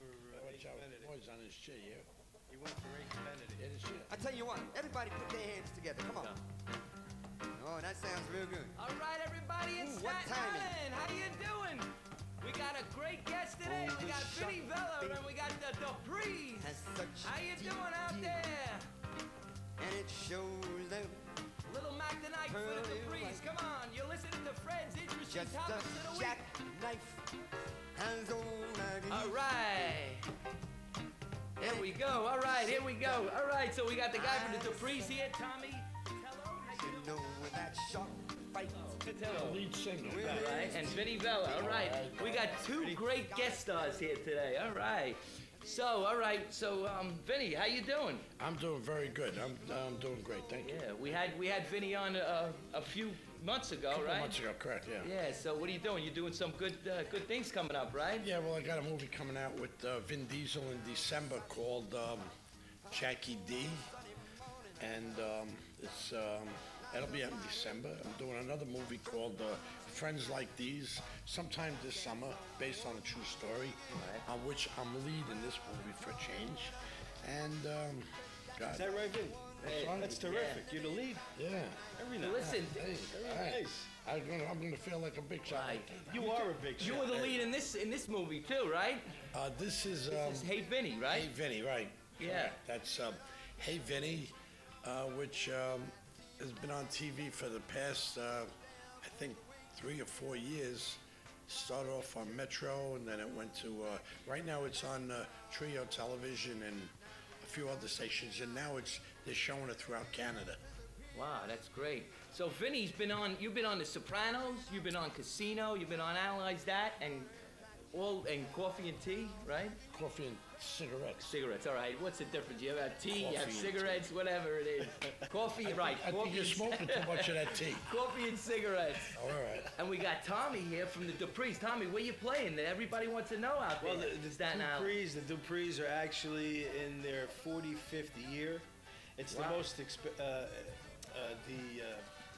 for Watch out, boys on his chair, yeah? He went for Ace Benedict. Yeah, this shit. I tell you what, everybody put their hands together. Come on. Oh, that sounds real good. All right, everybody in Ooh, what Staten timing. Island, how you doing? We got a great guest today. Oh, We got the Vinny Vella and we got the Duprees. Has such How you deep doing out deep, there? And it shows them Little Mac tonight for the Pearly Duprees. white. Come on, you're listening to Fred's interesting just topics of a the week. jackknife. Hands on like All right. Here we go. All right, here we go. All right, so we got the guy from the Duprees here, Tommy. Petillo. How you you doing? know when that shark fights. Petillo. Lead singer. All right, and Vinny Vella. All right, we got two great guest stars here today. All right. So, Vinny, how you doing? I'm doing very good. I'm doing great, thank you. Yeah, we had Vinny on a few months ago, Couple right? months ago, correct, yeah. Yeah. So, what are you doing? You're doing some good things coming up, right? Yeah, well, I got a movie coming out with Vin Diesel in December called Jackie D. And it'll be out in December. I'm doing another movie called Friends Like These sometime this summer, based on a true story, on which I'm lead in this movie for a change. And, God. Is that right, Vin? Hey, That's terrific. You're the lead. Yeah. Very nice. Listen, Hey, Very all right. nice. I'm gonna feel like a big shot. Right. You are a big shot. you were the lead in this movie too, right? This is This is Hey Vinny, right? Hey Vinny, right? Yeah. Correct. That's Hey Vinny, which has been on TV for the past, I think, 3 or 4 years. Started off on Metro, and then it went to. Right now, it's on Trio Television and a few other stations, and now they're showing it throughout Canada. Wow, that's great. So Vinny's been on. You've been on The Sopranos. You've been on Casino. You've been on Analyze That, and Coffee and Tea, right? Coffee and cigarettes. Cigarettes. All right. What's the difference? You have tea. You have Coffee and cigarettes. Whatever it is. Coffee. Right. I think Coffee you're and- smoking too much of that tea. Coffee and cigarettes. All right. And we got Tommy here from the Duprees. Tommy, where you playing? That everybody wants to know out there. Well, the Staten Island. Duprees are actually in their 45th year. It's Wow. the most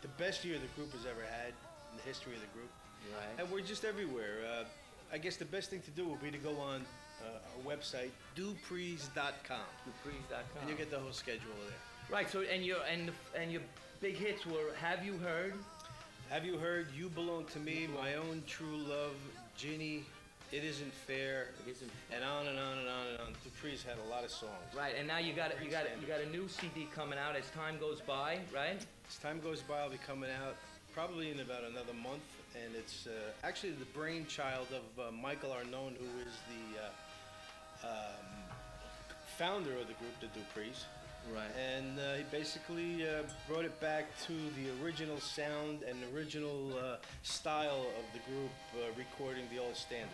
the best year the group has ever had in the history of the group. Right. And we're just everywhere. I guess the best thing to do would be to go on our website, Duprees.com, Duprees.com. and you get the whole schedule there. Right. So and your big hits were Have You Heard? Have you heard You Belong to Me, My Own True Love, Ginny, It Isn't Fair, It Isn't and on and on and on and on. Duprees had a lot of songs. Right. And now you got a new CD coming out as time goes by, right? As time goes by, I'll be coming out probably in about another month, and it's actually the brainchild of Michael Arnone, who is the founder of the group, the Duprees. Right. And he basically brought it back to the original sound and original style of the group, recording the old standards.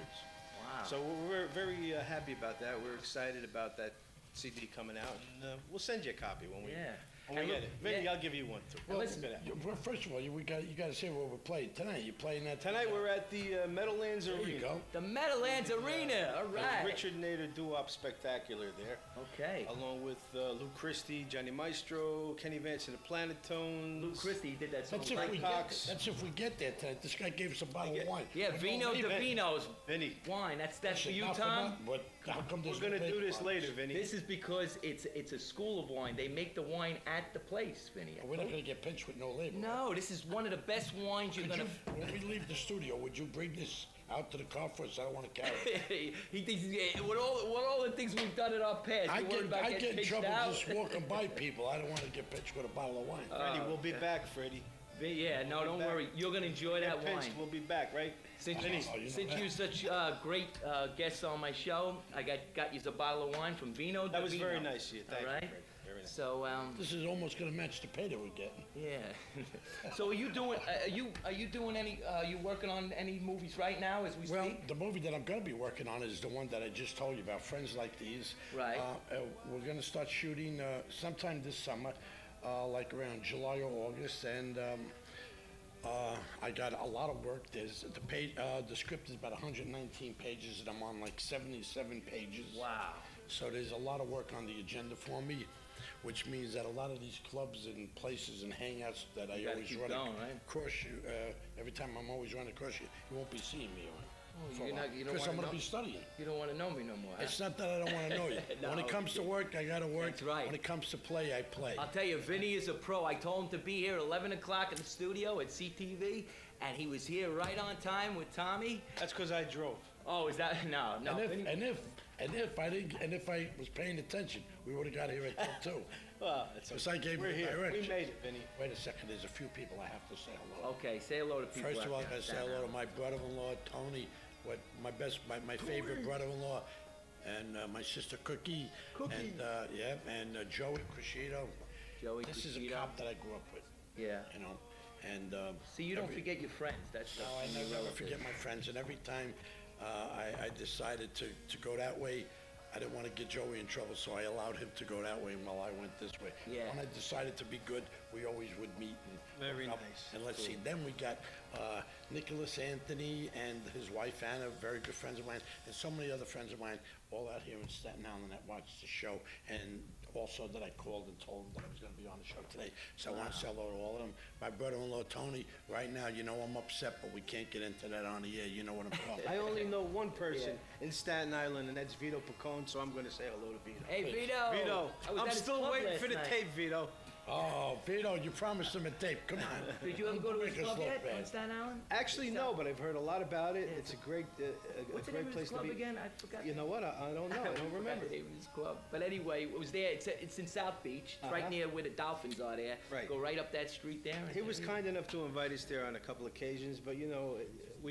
Wow. So we're very happy about that. We're excited about that CD coming out, and we'll send you a copy when we Yeah. when we And get look- it. Vinny, yeah. I'll give you one too. Well, Look listen, at that. Well, first of all, you got to say what we're playing tonight. You're playing that Tonight we're at the Meadowlands There Arena. you go. The Meadowlands Arena. All right. Richard Nader Doo-Wop Spectacular there, Okay. along with Lou Christie, Johnny Maestro, Kenny Vance and the Planetones. Lou Christie did that song. That's if right? we Cox. get. That's if we get there tonight. This guy gave us a bottle Yeah. of wine. Yeah, Vino Hey, de Vin- Vino's Vinny, wine. That's for you, Not Tom. nothing, But how come there's we're gonna no do this paper later, bottles? Vinny. This is because it's a school of wine. They make the wine at the place, Vinny. We're not going to get pinched with no label. No, this is one of the best wines you're Could gonna. you, when we leave the studio, would you bring this out to the car for us? I don't want to carry it. He thinks with all the things we've done in our past. I You're worried about get getting in pitched trouble out. just walking by people. I don't want to get pinched with a bottle of wine. Freddie, we'll be back, Freddie. Yeah, no, don't back. worry. You're gonna enjoy that Get pinched, wine. we'll be back, right? Since Vinny, Oh, you know since that. you're such great guests on my show, I got you a bottle of wine from Vino. that de was Vino. very nice of you. Thank All right. you, Freddie. Very nice. So This is almost going to match the pay that we're getting. yeah. So are you doing? Are you doing any? You working on any movies right now as we Well, speak? the movie that I'm going to be working on is the one that I just told you about, Friends Like These. Right. We're going to start shooting sometime this summer, like around July or August, and I got a lot of work. There's the script is about 119 pages, and I'm on like 77 pages. Wow. So there's a lot of work on the agenda for me, which means that a lot of these clubs and places and hangouts that I gotta always keep run going, right? across you, every time I'm always running across you, you won't be seeing me on. for a you're while. not- you don't Because I'm wanna gonna know- be studying. You don't want to know me no more. Huh? It's not that I don't wanna know you. When No, it comes to work, I gotta work. That's right. When it comes to play, I play. I'll tell you, Vinny is a pro. I told him to be here at 11 o'clock in the studio at CTV, and he was here right on time with Tommy. That's because I drove. Oh, is that no? Vinny- And if I was paying attention, we would've got here at till 2. Well, it's Because I gave We're you here. We directions. made it, Vinny. Wait a second, there's a few people I have to say hello. Okay, say hello to people. First of all, out I there. gotta say hello to my brother-in-law, Tony, my favorite brother-in-law, and my sister Cookie. Cookie. And Joey Crescito. Joey This is a Crescito. cop that I grew up with, Yeah. you know, and. See, you don't forget your friends. That's No, I never forget my friends, and every time I decided to go that way, I didn't want to get Joey in trouble, so I allowed him to go that way while I went this way. Yeah. When I decided to be good, we always would meet and Very hook up. nice. And let's see, then we got Nicholas Anthony and his wife Anna, very good friends of mine, and so many other friends of mine, all out here in Staten Island that watched the show, and also that I called and told them that I was going to be on the show today. So I want to say hello to all of them. My brother-in-law Tony, right now, you know I'm upset, but we can't get into that on the air. You know what I'm talking about. I only know one person in Staten Island, and that's Vito Picone, so I'm going to say hello to Vito. Hey, Vito. Vito, I was I'm at his still club waiting last for the night. tape, Vito. Oh, Vito, you promised him a tape. Come on. Did you ever go to his Make us club look yet bad. on Staten Island? Actually, no, but I've heard a lot about it. It's a great, What's a the name great of place his to club be. again? I forgot. You know what? I don't know. I don't forgot remember. the name of his club. But anyway, it was there. It's in South Beach. It's right Uh-huh. near where the Dolphins are there. Right. Go right up that street there. He was kind enough to invite us there on a couple occasions, but you know,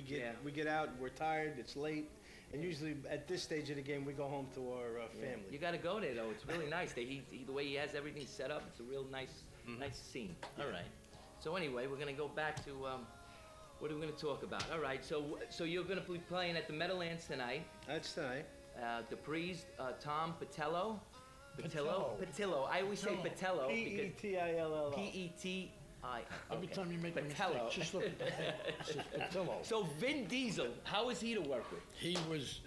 Yeah. we get out, we're tired, it's late, and usually at this stage of the game, we go home to our You family. got to go there though. It's really nice. The way he has everything set up, it's a real nice, nice scene. All right. So anyway, we're gonna go back to what are we gonna talk about? All right. So you're gonna be playing at the Meadowlands tonight. That's tonight. Duprees, Tom Petillo. Petillo. Petillo. I always say Petillo because P-E-T-I-L-L-O. P-E-T-I. Every okay. time you make a Petillo. mistake, just look at the head. It says Petillo. So Vin Diesel, how is he to work with? He was,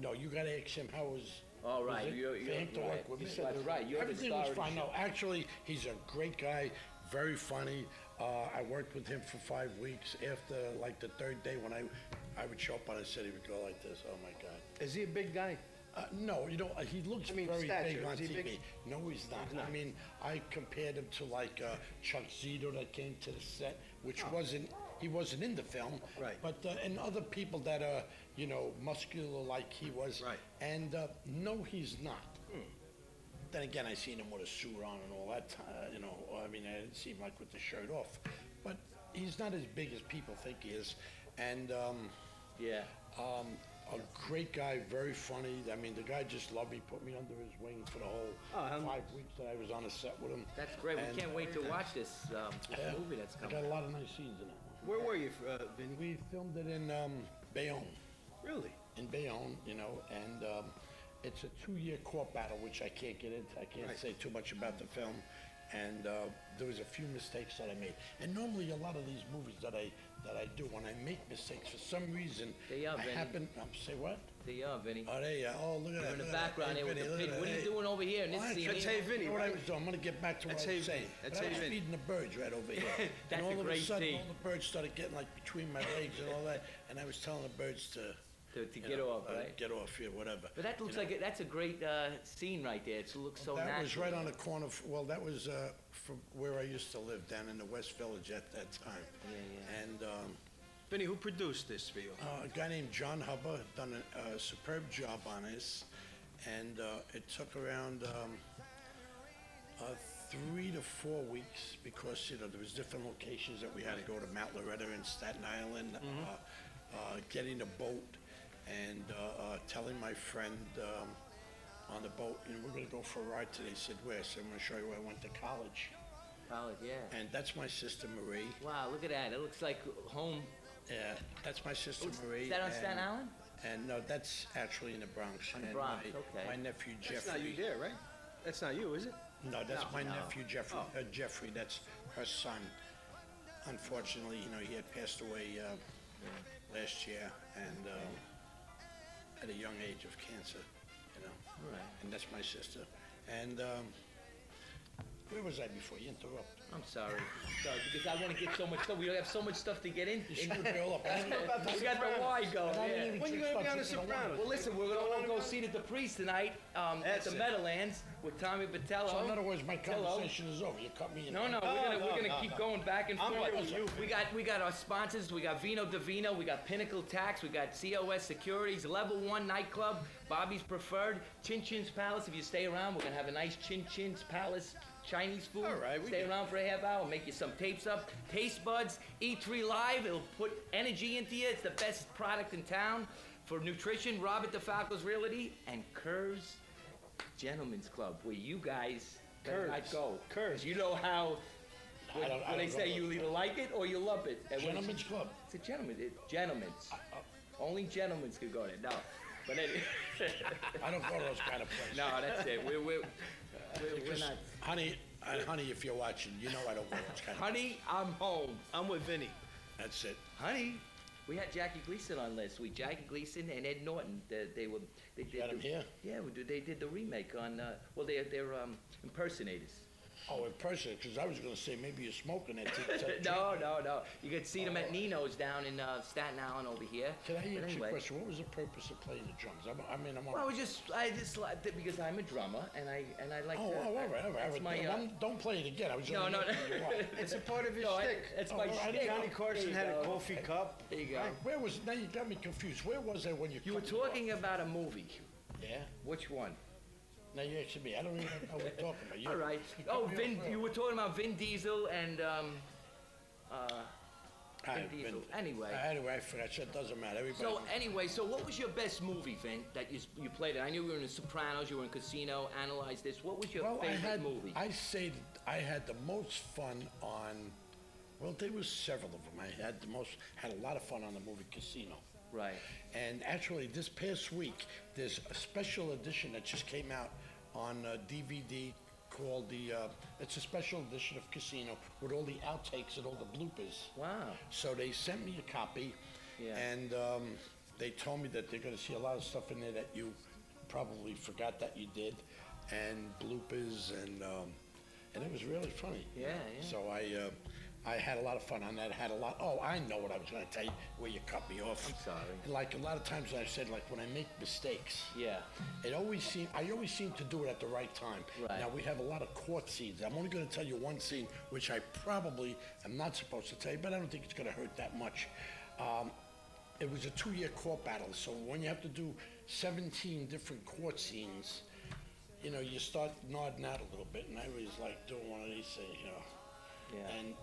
no, you gotta ask him how was. All right, was it you're for him to right. work with You me. said that's right. You're the Everything star was of the fine. show. No, actually, he's a great guy, very funny. I worked with him for 5 weeks. After like the third day, when I would show up on a set, he would go like this. Oh my God. Is he a big guy? No, you know, he looks I mean, very stature, big on is he TV. big? No, he's not. He's not. I mean, I compared him to like Chuck Zito that came to the set, which he wasn't in the film. Right. But, and other people that are, you know, muscular like he was. Right. And no, he's not. Then again, I seen him with a suit on and all that, you know, I mean, I didn't see him like with the shirt off. But he's not as big as people think he is. And, Yeah. a great guy, very funny. I mean, the guy just loved me, put me under his wing for the whole Oh, 5 weeks that I was on the set with him. That's great. And, We can't wait to watch this movie that's I coming. got a lot of nice scenes in that one. Where were you, Vinny? We filmed it in Bayonne, Really? in Bayonne, you know, and it's a 2-year court battle, which I can't get into. I can't Right. say too much about the film. And there was a few mistakes that I made. And normally, a lot of these movies that I do, when I make mistakes, for some reason, They are, I Vinny. happen. Say what? They are, Vinny. Oh, there you are. Oh, look at that. You're in the look at that. background Hey, here with Vinny, the look at pig. that. What are you Hey. doing over here in this Well, scene? That's here? hey, Vinny, You know what I right? was doing? I'm gonna get back to what That's I was Hey, saying. that's But I Hey, was Vinny. feeding the birds right over here. That's and all a of great a sudden, scene. all the birds started getting like between my legs and all that, and I was telling the birds to To you get know, off, right? get off here, whatever. But that looks like that's a great scene right there. It looks so That natural. was right on the corner. Well, that was from where I used to live down in the West Village at that time. Yeah. And Vinny, who produced this for you? a guy named John Hubba done a superb job on this, and it took around 3 to 4 weeks because you know there was different locations that we had to go to Mount Loretta in Staten Island, getting a boat, and telling my friend on the boat, you know, we're gonna go for a ride today. He said, where? I said, I'm gonna show you where I went to college, College, yeah. and that's my sister Marie. Wow, look at that. It looks like home. Yeah, that's my sister Marie. Is that on and- Staten Island? And no, that's actually in the Bronx. In the And Bronx, my, okay. My nephew That's Jeffrey. not you there, right? That's not you, is it? No, that's my No. nephew Jeffrey. Oh. Jeffrey, that's her son. Unfortunately, you know, he had passed away last year, and at a young age of cancer. You know, Right. and that's my sister. And Where was I before you interrupted? I'm sorry. Sorry, because I want to get so much stuff. We have so much stuff to get in. You screwed me all up. I didn't know- We got the wide going. Yeah. When you gonna be on The Sopranos? Well, listen, we're gonna all go see the Duprees tonight at That's the it. Meadowlands with Tommy Petillo. So in other words, my Petillo. conversation is over. You cut me in. No, we're gonna keep going back and I'm forth. here with you. We got our sponsors. We got Vino Divino. We got Pinnacle Tax. We got COS Securities, Level 1 Nightclub, Bobby's Preferred, Chin Chin's Palace. If you stay around, we're gonna have a nice Chin Chin's Palace Chinese food. All right, we Stay can- around for a half hour. Make you some tapes up. Taste Buds, E3 Live. It'll put energy into you. It's the best product in town for nutrition. Robert DeFalco's Realty and Curves Gentlemen's Club, where you guys better not Curves. go. Curves. You know how. When, I when they don't say know. you either like it or you love it. And when Gentlemen's Club. it's a gentleman. Gentlemen's. Only gentlemen's could go there. No. But anyway. I don't go to those kind of places. No, that's it. We're not. Honey, honey, if you're watching, you know I don't go to those kind of. Honey, I'm home. I'm with Vinny. That's it. Honey, we had Jackie Gleason on last week. Jackie Gleason and Ed Norton. They did got 'em here? Yeah, they did the remake on. Well, they're impersonators. Oh, in person, because I was going to say maybe you're smoking it. No. You could see them at Nino's down in Staten Island over here. Can I But ask you a anyway. question? What was the purpose of playing the drums? I'm Well, I just liked it because I'm a drummer and I like. Oh, to, all right. That's my, Don't play it again. I was no. gonna know you what. It's a part of his No, shtick. That's Oh, my well, I shtick. Johnny Carson There you had a go. coffee cup. There you go. Where was, now you got me confused. Where was I when you You were cut me off? talking about a movie. Yeah? Which one? Now you asking me. I don't even know what we're talking about. You, All right. you Oh, cut me off. you were talking about Vin Diesel and I've Vin Diesel. been- Anyway. Anyway, I forgot. So it doesn't matter. Everybody. So what was your best movie, Vin, that you played? I knew you were in The Sopranos, you were in Casino, Analyze This. What was your Well, favorite movie? I say that I had the most fun on. Well, there was several of them. I had a lot of fun on the movie Casino. Right. And actually, this past week, there's a special edition that just came out on DVD called it's a special edition of Casino with all the outtakes and all the bloopers. Wow. So they sent me a copy, Yeah. and they told me that they're going to see a lot of stuff in there that you probably forgot that you did, and bloopers, and it was really funny. Yeah, yeah. So I had a lot of fun on that. Had a lot. Oh, I know what I was going to tell you. Where you cut me off. I'm sorry. Like a lot of times I've said, like when I make mistakes, Yeah. I always seem to do it at the right time. Right. Now we have a lot of court scenes. I'm only going to tell you one scene, which I probably am not supposed to tell you, but I don't think it's going to hurt that much. It was a 2-year court battle, so when you have to do 17 different court scenes, you know, you start nodding out a little bit, and I was like doing one of these things, you know. Yeah. And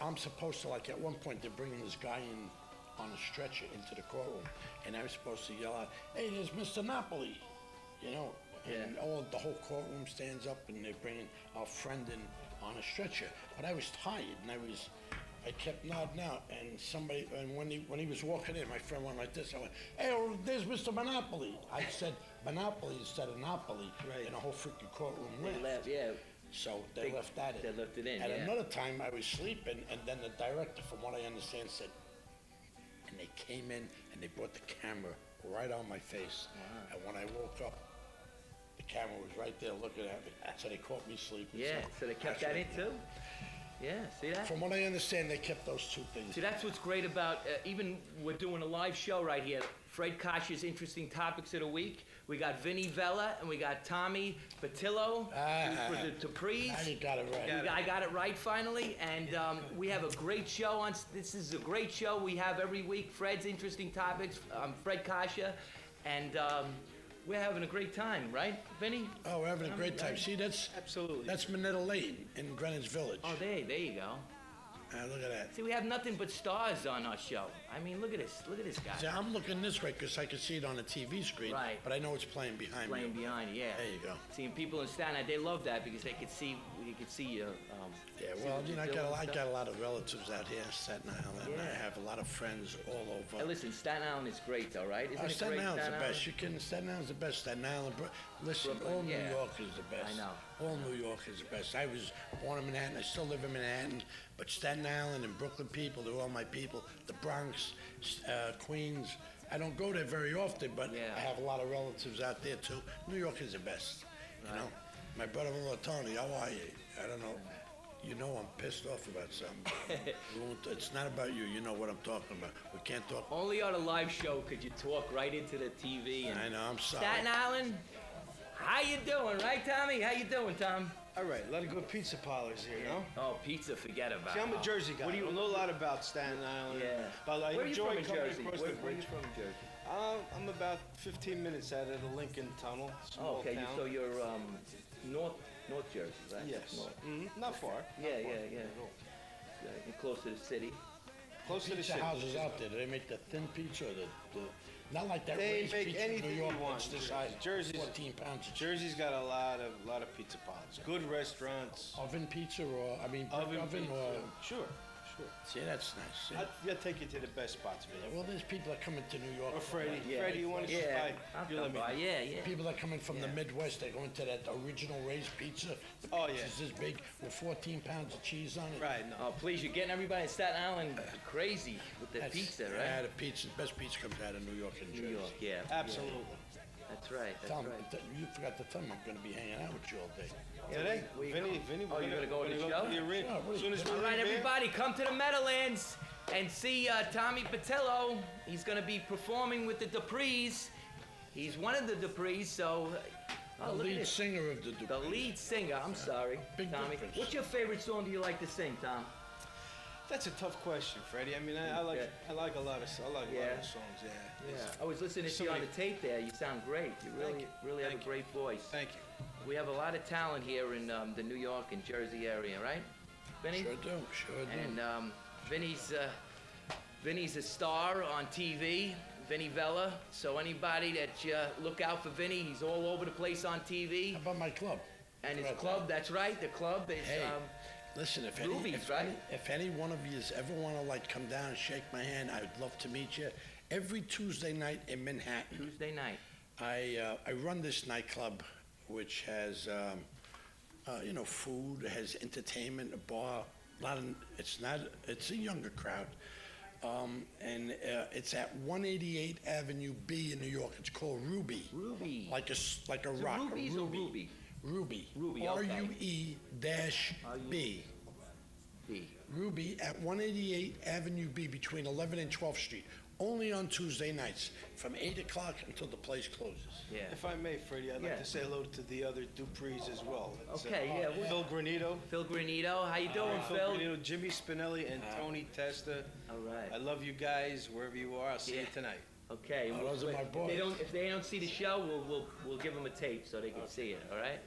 I'm supposed to, like, at one point they're bringing this guy in on a stretcher into the courtroom, and I was supposed to yell out, "Hey, there's Mr. Napoli," you know. And Yeah. the whole courtroom stands up, and they're bringing our friend in on a stretcher. But I was tired, and I kept nodding out, and when he was walking in, my friend went like this. I went, "Hey, oh, there's Mr. Monopoly." I said Monopoly instead of Napoli, Right. and the whole freaking courtroom They laughed. left, yeah. So they left that in. They left it in, At yeah. another time, I was sleeping, and then the director, from what I understand, said, and they came in and they brought the camera right on my face. Wow. And when I woke up, the camera was right there looking at me. So they caught me sleeping. Yeah. So they kept that in too? Yeah, see that? From what I understand, they kept those two things. See, that's what's great about, even we're doing a live show right here. Fred Coscia's Interesting Topics of the Week. We got Vinny Vella and we got Tommy Petillo for the Duprees. I got it right. I got it right finally, and we have a great show on. This is a great show we have every week. Fred's Interesting Topics. Fred Coscia, and we're having a great time, right, Vinny? Oh, we're having a great time. Right. See, that's Absolutely. Minetta Lane in Greenwich Village. Oh, there you go. Look at that. See, we have nothing but stars on our show. I mean, look at this guy. See, I'm looking this way because I can see it on the TV screen. Right. But I know it's playing behind Playing me. behind, yeah. There you go. Seeing people in Staten Island, they love that because they could see, you could see you. Yeah, see well, what you know, you're I doing and got stuff. a lot of relatives out here in Staten Island, and I Yeah. have a lot of friends all over. Hey, listen, Staten Island is great, though, right? Isn't it Staten great, Island's Staten the Island? best. Staten Island's the best. Staten Island, listen, Brooklyn, all New yeah. York is the best. I know. All New York is the best. I was born in Manhattan. I still live in Manhattan, but Staten Island and Brooklyn people, they're all my people. The Bronx, Queens. I don't go there very often, but Yeah. I have a lot of relatives out there too. New York is the best. You know, My brother-in-law Tony, how are you? I don't know. You know I'm pissed off about something. It's not about you. You know what I'm talking about. We can't talk. Only on a live show could you talk right into the TV. And I know. I'm sorry. Staten Island, how you doing, right, Tommy? How you doing, Tom? All right, a lot of good pizza parlors here, no? Oh, pizza, forget about See, it. I'm a Jersey guy. What do you I know a lot about Staten Island. Yeah. But I Where are you enjoy from in coming Jersey? across Where the are you bridge. from in Jersey? I'm about 15 minutes out of the Lincoln Tunnel, small Oh, okay, town. so you're North Jersey, right? Yes. North. Not far. Yeah, Not far. yeah. You're close to the city. Close to the Pizza city. houses out there, do they make the thin pizza or the not like that They raised make pizza in anything New York you want. that's the size, Jersey's- 14 pounds of Jersey's got a lot of pizza parlors. Good restaurants. oven pizza or, I mean, oven pizza. or, Sure. see, that's nice. See? I'll take you to the best spots, man. Well, there's people that come into New York. Or Freddie. Yeah. Freddie, you want to Yeah, buy? I'll You come let me by. know. Yeah. People that come in from the Yeah. Midwest, they go into that original raised pizza. The Oh, pizza's yeah. this big with 14 pounds of cheese on it. Right, no. Oh, please, you're getting everybody in Staten Island crazy with the That's- pizza, Yeah, right? the pizza, best pizza comes out of New York and Jersey. New York, yeah. Absolutely. That's right. Tell That's 'em, right. you forgot to tell them I'm going to be hanging out with you all day. Today, where you Vinny, going? Vinny, Oh, you're gonna go to the show? to the arena. Yeah, what As soon as we All right, leave here- everybody, come to the Meadowlands and see Tommy Petillo. He's going to be performing with the Duprees. He's one of the Duprees, so... The Oh, look at lead this. singer of the The Duprees. lead singer, I'm sorry, Big Tommy. difference. What's your favorite song do you like to sing, Tom? That's a tough question, Freddie. I mean, I like Okay. I like a lot of songs. Yeah. Yeah. It's- I was listening to so you on many- the tape there. You sound great. You Thank you. really have Thank a you. great voice. Thank you. We have a lot of talent here in the New York and Jersey area, right, Vinny? Sure do, sure do. And Vinny's a star on TV, Vinny Vella. So anybody that look out for Vinny, he's all over the place on TV. How about my club? And his Right. club, that's right, the club is. Hey, listen, if Ruby's, right? if any one of you ever want to like come down and shake my hand, I'd love to meet you. Every Tuesday night in Manhattan, Tuesday night. I run this nightclub, which has food, has entertainment, a bar. It's a younger crowd, and it's at 188 Avenue B in New York. It's called Ruby. Ruby. Like a Is it rock. Ruby's a or Ruby. Ruby? Ruby. Ruby, okay. RUE-B. B. Ruby at 188 Avenue B between 11 and 12th Street. Only on Tuesday nights from 8 o'clock until the place closes. Yeah. If I may, Freddie, I'd Yeah. like to say hello to the other Duprees as well. It's, Okay, yeah, well- Phil Granito. Phil Granito, how you doing, Phil Phil? Granito, Jimmy Spinelli, and Tony Testa. All right. I love you guys wherever you are. I'll see Yeah. you tonight. Okay. Oh, those are my boys. If they don't see the show, we'll give them a tape so they can see it. All right.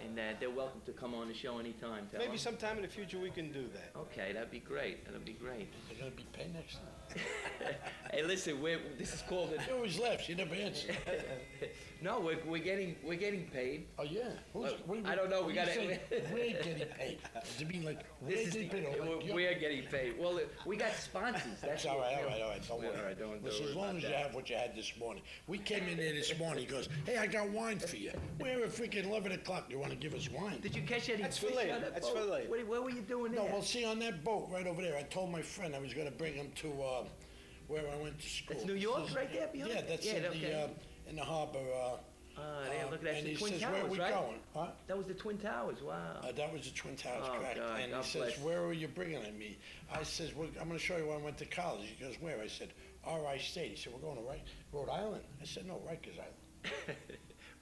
And they're welcome to come on the show anytime. Tell Maybe 'em. sometime in the future we can do that. Okay, that'd be great. That'd be great. They're going to be paid next time. Hey, listen, this is called She always laughs. She never answers. no, we're getting paid. Oh, yeah? I don't know, we when you gotta- say we're getting paid. Does it mean like we're This is getting paid? or like you're- we're getting paid. Well, we got sponsors. That's That's all right, what- all right. Don't worry. All right, don't Listen, worry as long about as you that. have what you had this morning. We came in there this morning. He goes, "Hey, I got wine for you. We're at freaking 11 o'clock. You want to give us wine?" Did you catch any That's for fish later. on that That's boat? for later. What were you doing there? No, well, see, on that boat right over there, I told my friend I was going to bring him to where I went to school. That's New York right there behind? Yeah, that's Yeah, in okay. in the harbor. There, look at that. And The he Twin says, Towers, "Where are we right? going?" Huh? That was the Twin Towers. Wow. That was the Twin Towers, Oh, correct. God, And God he says, bless. "Where are you bringing me?" I says, well, "I'm going to show you where I went to college." He goes, "Where?" I said, "R.I. State." He said, "We're going to Rhode Island." I said, "No, Rikers Island."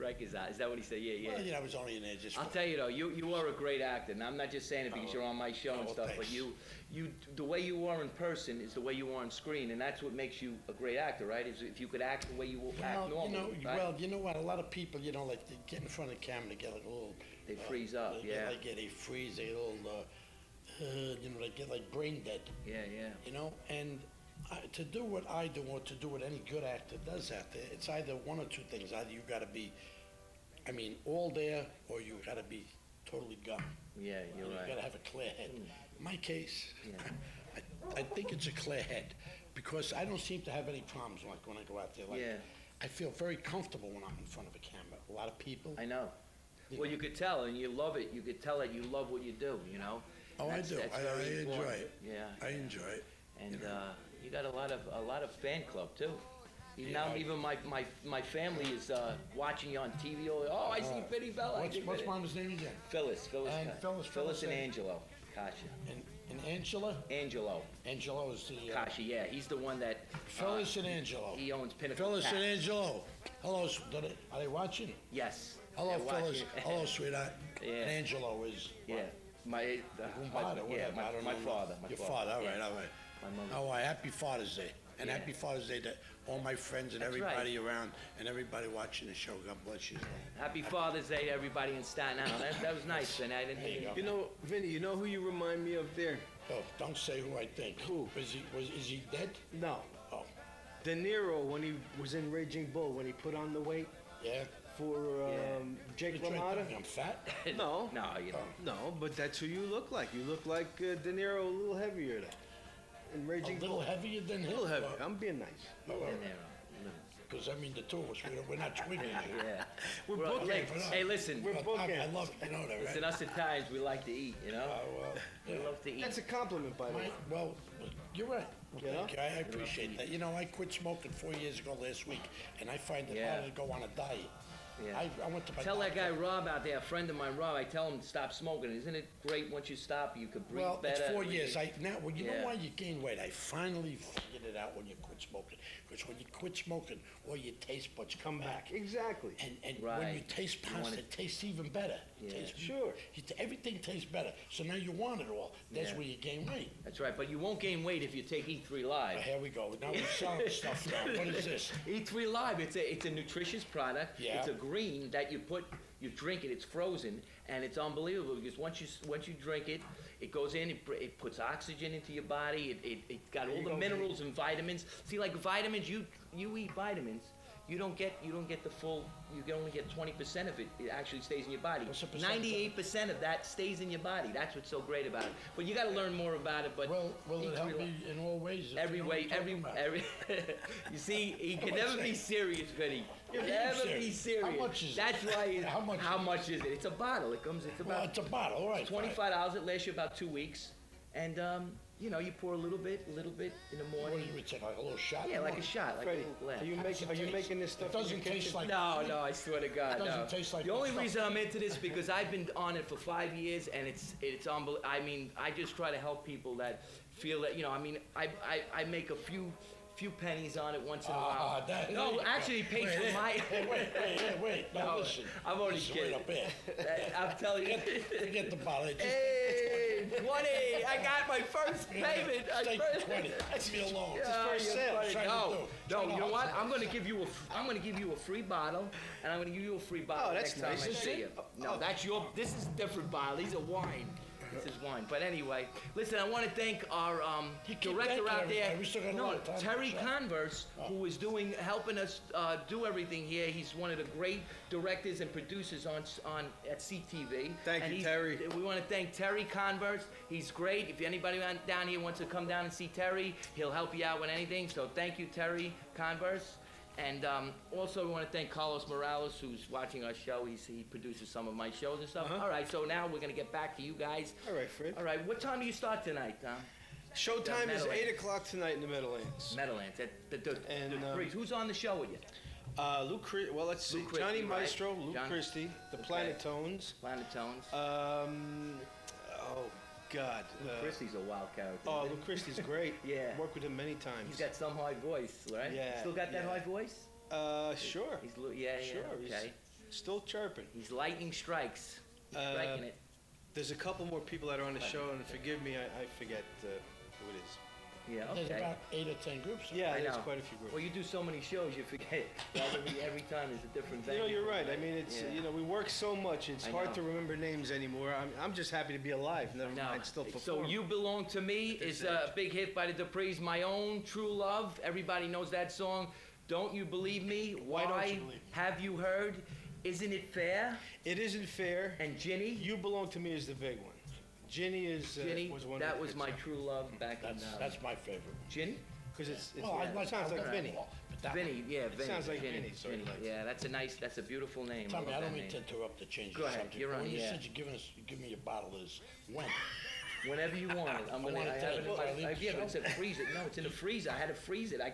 Rikers Island. Is that what he said? Yeah, yeah. Well, I was only in there just I'll for... tell you though, you are a great actor, and I'm not just saying it because you're on my show and Oh, stuff, but thanks. the way you are in person is the way you are on screen, and that's what makes you a great actor, right? Is if you could act the way you act normally, right? You know what? A lot of people, like they get in front of the camera, they get like a little. They freeze up, yeah. They freeze. They get a little. They get like brain dead. Yeah, yeah. You know, and to do what I do, or to do what any good actor does out there, it's either one or two things. Either you got to be, all there, or you got to be totally gone. Yeah, you're You right. got to have a clear head. In my case, Yeah. I think it's a clear head because I don't seem to have any problems like when I go out there. Like, Yeah. I feel very comfortable when I'm in front of a camera. A lot of people. I know. Well, you could tell, and you love it. You could tell that you love what you do, you know? Oh, I That's- do. that's I very enjoy important. it. Yeah. I enjoy it. And you got a lot of fan club, too. Now Yeah. even my family is watching you on TV. Oh, I see Vinny Vella. What's Mama's name again? Phyllis. And Phyllis and and- Angelo. Coscia. And Angela? Angelo. Angelo is the, Coscia, yeah. He's the one that... Phyllis and Angelo. He owns Pinnacle Phyllis and Cat. Angelo. Hello, are they watching? Yes. Hello, they're Phyllis. watching. Hello, sweetheart. Yeah. And Angelo is... Yeah. Father, yeah, whatever, I don't my know. father. Your father, all right, Yeah. all right. My mother. Oh, happy Father's Day. And Yeah. happy Father's Day to all my friends and That's everybody around and everybody watching the show. God bless you. Happy Father's Day to everybody in Staten Island. That was nice, and I didn't There you go. You know, Vinny, you know who you remind me of there? Oh, don't say who I think. Who? Is he dead? No. Oh, De Niro, when he was in Raging Bull, when he put on the weight yeah? for Jake You're trying to LaMotta. think I'm fat? No. No, you don't. No, but that's who you look like. You look like De Niro, a little heavier there. In A Raging little Bull. heavier than A him? little heavier. I'm being nice. Because, I mean, the two of us, we're not twinning here. Yeah. We're Well, bookends. hey, listen. We're I bookends. love, you know that, right? Listen, us at times, we like to eat, you know? Yeah. We love to eat. That's a compliment, by the way. Well, you're right. Well, You know? thank you. I appreciate that. You know, I quit smoking 4 years ago last week, and I find it Yeah. hard to go on a diet. Yeah. I went to my Tell that guy doctor. Rob out there, a friend of mine, Rob, I tell him to stop smoking. Isn't it great once you stop, you could breathe Well, better? it's 4 years. Well, you Yeah. know why you gain weight? I finally figured it out when you quit smoking. Because when you quit smoking, all your taste buds come back. Exactly. And when Right. you taste You pasta, want it tastes even better. It Yeah. tastes- Sure. Everything tastes better. So now you want it all. That's Yeah. where you gain weight. That's right, but you won't gain weight if you take E3 Live. Here we go. Now we're selling stuff now. What is this? E3 Live, it's a nutritious product. Yeah. It's a green that you drink it, it's frozen, and it's unbelievable because once you drink it, it goes in, it puts oxygen into your body, it got all you the go, minerals and vitamins. See, like vitamins, you eat vitamins, you don't get the full, you can only get 20% of it. It actually stays in your body. What's the percentage? 98% of that stays in your body. That's what's so great about it. But you got to learn more about it. But Well, will it E3 help Live- me in all ways? if Every you know way, what I'm talking every. about? You see, he can much never be is it? serious, Vinny. Yeah, Never I'm be serious. serious. How much is it? That's why. How much How is it? much is it? It's a bottle. It's Well, about it's a bottle, all right. fine. $25. It lasts you about 2 weeks, and you pour a little bit in the What do morning. you would take, like a little shot? Yeah, like a shot, like Freddie, a little glass. are you making this stuff? It in your doesn't taste kitchen? like... No, I swear to God, It doesn't no. taste like The only the stuff. reason I'm into this because I've been on it for 5 years, and it's unbelievable. I mean, I just try to help people that feel that I make a few pennies on it once in a while. No, actually, it pays for my. Wait. Now No, listen. I'm only Listen, kidding. Wait up here. I'm telling you. Forget the bottle. Just Hey, 20! I got my first payment. Take 20. Leave me alone. Yeah, first you're sale. funny. Trying to No, do. no. Trying to You know what? hustle. I'm gonna give you a free bottle, and I'm gonna give you a free bottle Oh, that's next time nice. I Is see it? you. No, that's your. This is a different bottle. These are wine. This is wine. But anyway, listen. I want to thank our You keep director thanking out there. everybody. We still got a lot of time. Terry Sure. Converse, who is helping us do everything here. He's one of the great directors and producers on at CTV. Thank And you, he's- Terry. We want to thank Terry Converse. He's great. If anybody down here wants to come down and see Terry, he'll help you out with anything. So thank you, Terry Converse. And also, we want to thank Carlos Morales, who's watching our show. He produces some of my shows and stuff. Uh-huh. All right, so now we're going to get back to you guys. All right, Fred. All right, what time do you start tonight, Tom? Showtime is Meadowlands. 8 o'clock tonight in the Meadowlands. Meadowlands. And, Duprees. Who's on the show with you? Let's see. Luke Christie, Johnny right? Maestro, Luke John- Christie, the Okay. Planetones. Planet Tones. Oh God. Luke Christie's a wild character. Oh, isn't Luke Christie's great. Yeah. Worked with him many he? times. He's got some high voice, right? Yeah, Still got that yeah. high voice? Sure. Yeah, Sure. okay. He's still chirping. He's lightning strikes. He's striking it. There's a couple more people that are on the show, and forgive me, I forget who it is. Yeah, There's okay. about 8 or 10 groups. Yeah, I there's know. quite a few groups. Well, you do so many shows, you forget. every time there's a different You venue. know, you're right. I mean, it's Yeah. we work so much. It's I hard know. to remember names anymore. I'm just happy to be alive. Never No. mind, still So perform. You Belong to Me is a big hit by the Duprees. My Own True Love. Everybody knows that song. Don't You Believe Me? Why Don't You Believe Me? Have You Heard? Isn't It Fair? It isn't fair. And Ginny? You Belong to Me is the big one. Ginny is Ginny, was one. that of the was hits, my yeah. true love back in That's my favorite. Ginny? Because it's Well, I like sounds I like like Vinny. them all, but that Vinny, yeah, Vinny. sounds like Ginny, Vinny, sorry. Ginny. Yeah, that's a beautiful name. Tommy, love I that don't mean name. to interrupt to change Go the ahead, subject. you're but on, when you yeah. said you give me your bottle is when? Whenever you want it. I'm gonna. want I it have it today. in my. Leave the Yeah, but it show. said freeze it. No, it's in the freezer. I had to freeze it. I'm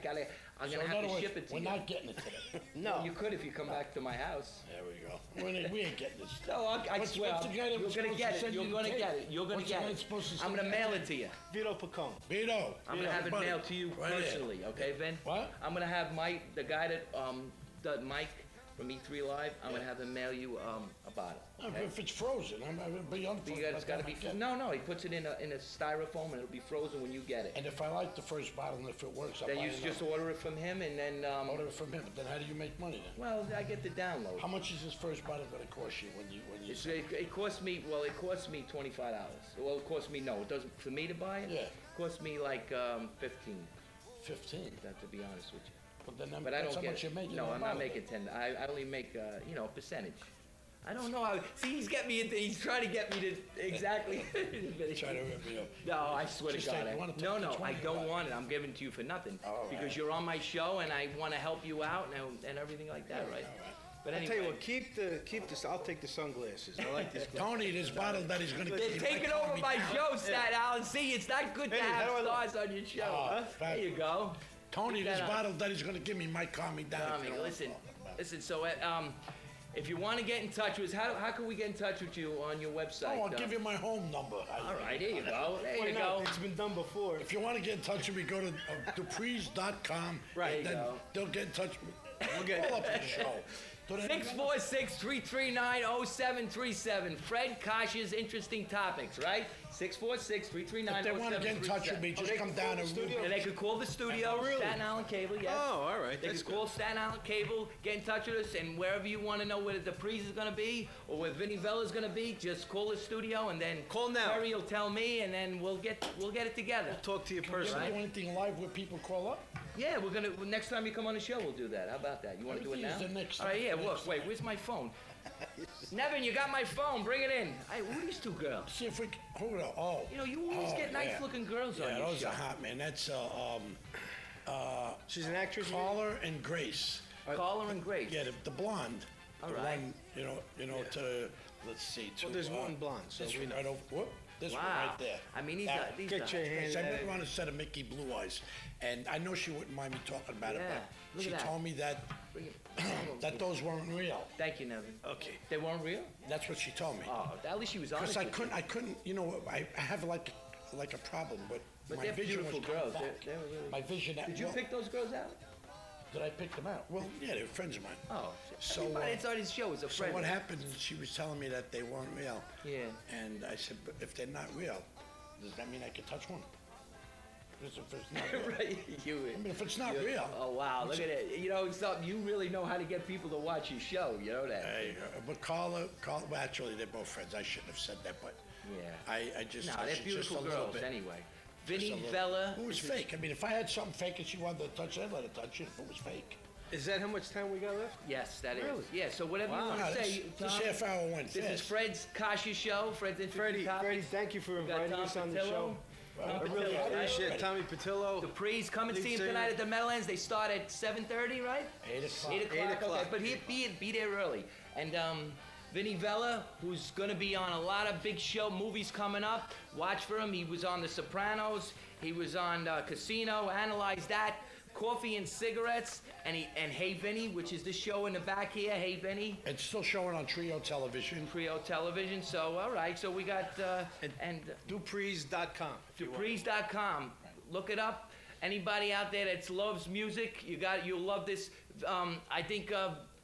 So gonna in have other to words, ship it to we're you. not getting it today. No. You could if you come back to my house. There we go. We ain't getting this. No, I What's- swear. what's the guy that You're was gonna supposed get to it. send You're you gonna the get tape? it. You're gonna What's the get guy it. that's supposed to I'm send gonna you the mail tape? it to you. Vito Pacone. Vito. I'm gonna have it buddy. mailed to you Right here. personally, okay, Vin? What? I'm gonna have the guy that does Mike from E3 Live. I'm gonna have him mail you a bottle. Okay? If it's frozen, I'm gonna be But it's gotta be. No, he puts it in a styrofoam and it'll be frozen when you get it. And if I like the first bottle and if it works, I'll Then buy you another. just order it from him and then. Order it from him. But then how do you make money then? Well, I get the download. How much is this first bottle gonna cost you when you? It costs me. Well, it costs me $25. Well, it costs me. No, it doesn't. For me to buy it. Yeah. It costs me like 15. 15. To be honest with you. But I that's don't how get. much you're making. No, on a I'm not bottle. making 10. I only make a percentage. I don't know how. See, he's getting me into. He's trying to get me to exactly. Try to rip me up. No, I swear Just to God. take- you wanna take No, the no, 20 I don't or what? want it. I'm giving it to you for nothing All right. because you're on my show and I want to help you out and everything like that, right? All right. But I'll anyway, tell you what, keep this. I'll take the sunglasses. I like these glasses. Tony, this bottle that he's gonna they're give you. taking over my show, Staten Island. See, it's not good to Hey, have how do I look? stars on your show. Oh, There you go. Tony, Keep this that up. bottle that he's gonna give me might calm me down. if Tommy, you know what I'm listen, talking about. listen. So, if you want to get in touch with us, how can we get in touch with you on your website? Oh, I'll give you my home number. All right, there you go. There Why you not? go. It's been done before. If you want to get in touch with me, go to Duprees.com. Right. There you Then go. they'll get in touch with me. We'll get Call up the show. Do they- 646-339-0737. Fred Coscia's Interesting Topics, right? 646-339-0737. If they want to get in touch with me, just come down and studio? And they could call the studio, Oh, really? Staten Island Cable, yes. Oh, all right. They That's could call Staten Island Cable, get in touch with us, and wherever you want to know where the Duprees is going to be or where Vinny Vella is going to be, just call the studio, and then Call now. Terry will tell me, and then we'll get it together. Talk to you Can you personally. ever do anything live where people call up? Yeah, we're gonna. Next time you come on the show, we'll do that. How about that? You want to do it now? Everything's the next- All right. Yeah. next Look. Wait. time. Where's my phone? Nevin, you got my phone. Bring it in. Hey, who are these two girls? See if we can, hold on. Oh. You know, you always Oh, get nice-looking girls on Yeah, your those show. are hot, man. That's She's an actress. Caller and Grace. Caller and Grace. Yeah, the blonde. All the right. One, to let's see. To, Well, there's one blonde, so this we one know. right over. Whoop, this one Wow. right there. I mean, these That are one. these Get are. your hand I at met it. her on a set of Mickey Blue Eyes, and I know she wouldn't mind me talking about Yeah, it, look but she at that. told me that Bring it. that those weren't real. Thank you, Nevin. Okay. They weren't real. That's what she told me. Oh, at least she was honest. Because with you. I couldn't, you know, I have like a problem, but But my they're vision was beautiful coming girls. back. They were really. My vision. Did you well, pick those girls out? Did I pick them out? Well, yeah, they were friends of mine. Oh, So, everybody that's on his show is a So friend. what happened is she was telling me that they weren't real. Yeah. And I said, but if they're not real, does that mean I can touch one? Because if it's not real, Right. You. I mean, if it's not you- real. Oh wow! Look at it. You know something. You really know how to get people to watch your show. You know that. Hey, but Carla, well, actually, they're both friends. I shouldn't have said that, but Yeah. I just, No, I they're should beautiful just a little girls bit. anyway. Just a Vinny little- Vella. It was fake. I mean, if I had something fake and she wanted to touch it, I'd let her touch it if it was fake. Is that how much time we got left? Yes, that is. Really? Yeah. So whatever you Wow. want Wow, to say, this Tom. half hour went This is fast. Fred's Coscia show. Fred's interesting Freddie, topics. thank you for We got inviting Tom us on the Petillo. show. Tom I really Petillo, right? appreciate it. Tommy Petillo. Duprees, come and Lead see him singer. tonight at the Meadowlands. They start at 7:30, right? 8 o'clock. 8 o'clock. 8 o'clock. Okay, but he'd be there early. And Vinny Vella, who's going to be on a lot of big show movies coming up. Watch for him. He was on The Sopranos. He was on Casino. Analyze that. Coffee and Cigarettes. And Hey Vinny, which is the show in the back here. Hey Vinny. It's still showing on Trio Television. Trio Television. So, all right. So we got, and Duprees.com. if you want. Duprees.com. Look it up. Anybody out there that loves music, you'll love this. I think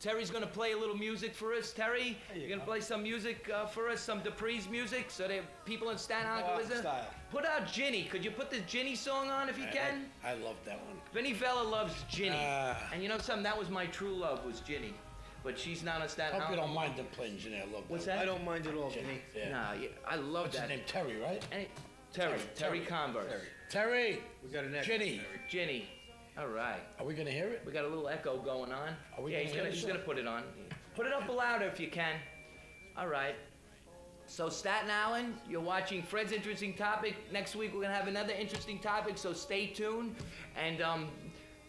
Terry's gonna play a little music for us. Terry, you're gonna play some music for us, some Duprees music, so that people in Staten Island can Rock listen. style. Put out Ginny. Could you put the Ginny song on if you can? I love that one. Vinny Vella loves Ginny, Ah. and you know something? That was my true love was Ginny, but she's not on Staten Hope you Island. don't mind them playing, Jenny. I love What's that. that? I don't mind at all, Vinny. Yeah. Nah, yeah, I love What's that. his name? Terry, right? Terry Terry. Converse. Terry. We got an echo. Ginny. Ginny. All right. Are we gonna hear it? We got a little echo going on. Are we Yeah, gonna he's hear gonna this he's gonna song? put it on. Put it up louder if you can. All right. So Staten Island, you're watching Fred's Interesting Topic. Next week we're gonna have another interesting topic, so stay tuned. And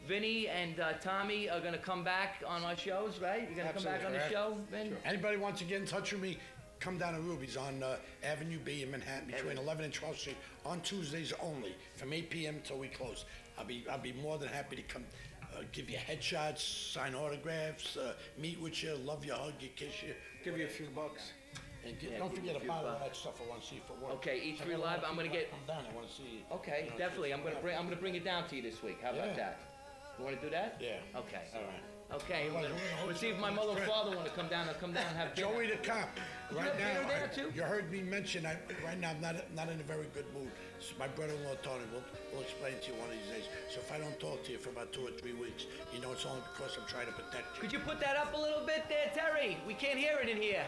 Vinny and Tommy are gonna come back on our shows, right? You're gonna come back on the show, Absolutely. Vin? Anybody wants to get in touch with me, come down to Ruby's on Avenue B in Manhattan between 11 and 12th Street on Tuesdays only, from 8 p.m. till we close. I'll be more than happy to come give you headshots, sign autographs, meet with you, love you, hug you, kiss you. Give you a few bucks. And Yeah, don't give you forget a few about all bucks. that stuff I want to see for work. Okay, each I free got a lot live, of I'm gonna people get. that come down, I want to see. Okay, you know, definitely. I'm just- gonna bring it down to you this week. How about Yeah. that? You wanna do that? Yeah. Okay. All right. Okay. Otherwise, we're gonna Let's see if my mother and father wanna come down. I'll come down and have dinner. Joey the cop. Right have dinner now, there, too? you heard me mention. Right now, I'm not in a very good mood. So my brother-in-law Tony will explain to you one of these days. So if I don't talk to you for about 2 or 3 weeks, you know it's only because I'm trying to protect you. Could you put that up a little bit there, Terry? We can't hear it in here.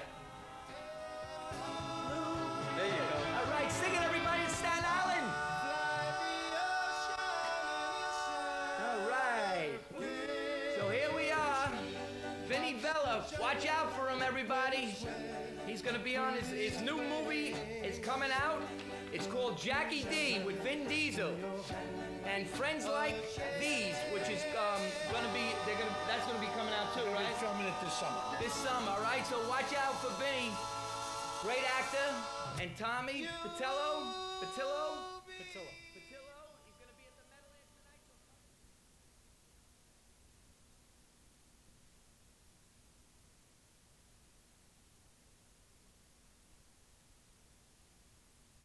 There you go. All right, sing it, everybody, in Staten Island. All right. So here we are. Vinny Vella. Watch out for him, everybody. He's going to be on his new movie. It's coming out. It's called Jackie D with Vin Diesel. And Friends Like These, which is that's going to be coming out too, We're right? filming it this summer. This summer, all right? So watch out for Vinny. Great actor. And Tommy Petillo.